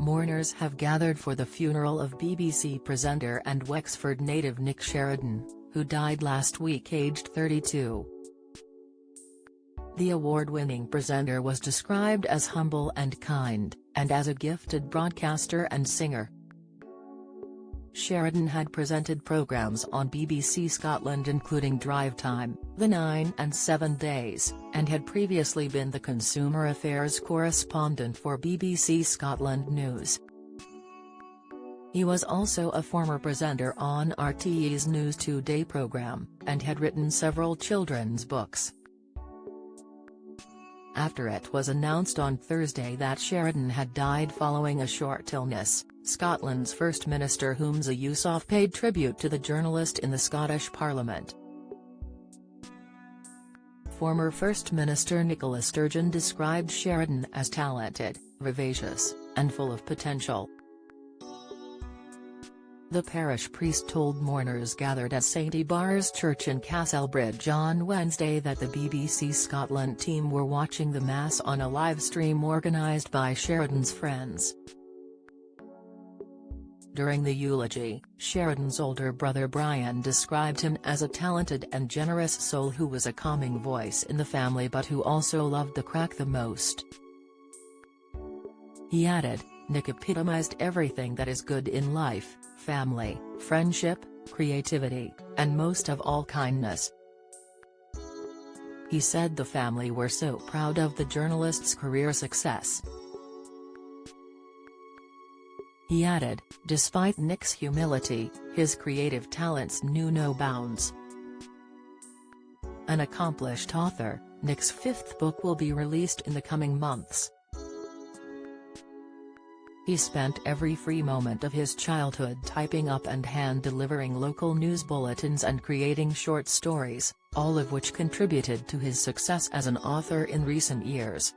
Mourners have gathered for the funeral of BBC presenter and Wexford native Nick Sheridan, who died last week aged 32. The award-winning presenter was described as humble and kind, and as a gifted broadcaster and singer. Sheridan had presented programmes on BBC Scotland including Drive Time, The 9 and 7 Days, and had previously been the consumer affairs correspondent for BBC Scotland News. He was also a former presenter on RTÉ's News Today programme, and had written several children's books. After it was announced on Thursday that Sheridan had died following a short illness, Scotland's First Minister Humza Yousaf paid tribute to the journalist in the Scottish Parliament. Former First Minister Nicola Sturgeon described Sheridan as talented, vivacious, and full of potential. The parish priest told mourners gathered at St Ibarra's Church in Castlebridge on Wednesday that the BBC Scotland team were watching the Mass on a live stream organised by Sheridan's friends. During the eulogy, Sheridan's older brother Brian described him as a talented and generous soul who was a calming voice in the family but who also loved the crack the most. He added, "Nick epitomised everything that is good in life: family, friendship, creativity, and most of all kindness." He said the family were so proud of the journalist's career success. He added, despite Nick's humility, his creative talents knew no bounds. An accomplished author, Nick's fifth book will be released in the coming months. He spent every free moment of his childhood typing up and hand-delivering local news bulletins and creating short stories, all of which contributed to his success as an author in recent years.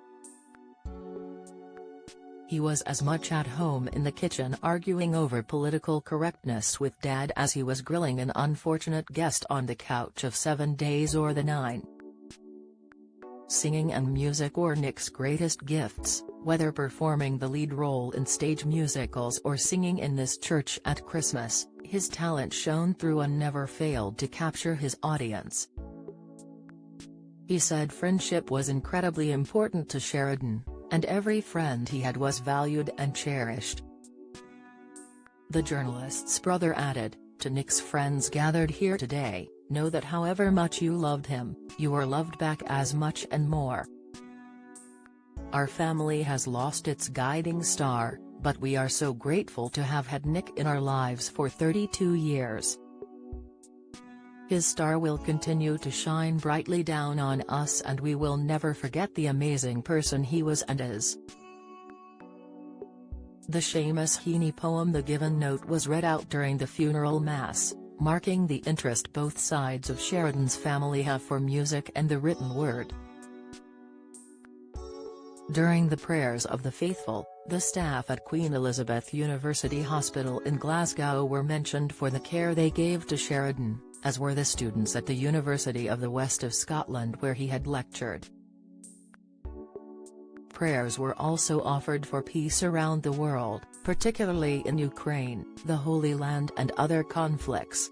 He was as much at home in the kitchen arguing over political correctness with Dad as he was grilling an unfortunate guest on the couch of 7 Days or The 9. Singing and music were Nick's greatest gifts, whether performing the lead role in stage musicals or singing in this church at Christmas. His talent shone through and never failed to capture his audience. He said friendship was incredibly important to Sheridan, and every friend he had was valued and cherished. The journalist's brother added, "To Nick's friends gathered here today, know that however much you loved him, you were loved back as much and more. Our family has lost its guiding star, but we are so grateful to have had Nick in our lives for 32 years. His star will continue to shine brightly down on us and we will never forget the amazing person he was and is." The Seamus Heaney poem The Given Note was read out during the funeral mass, marking the interest both sides of Sheridan's family have for music and the written word. During the prayers of the faithful, the staff at Queen Elizabeth University Hospital in Glasgow were mentioned for the care they gave to Sheridan, as were the students at the University of the West of Scotland where he had lectured. Prayers were also offered for peace around the world, particularly in Ukraine, the Holy Land and other conflicts.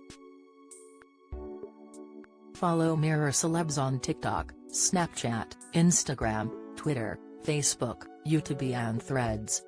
Follow Mirror Celebs on TikTok, Snapchat, Instagram, Twitter, Facebook, YouTube and Threads.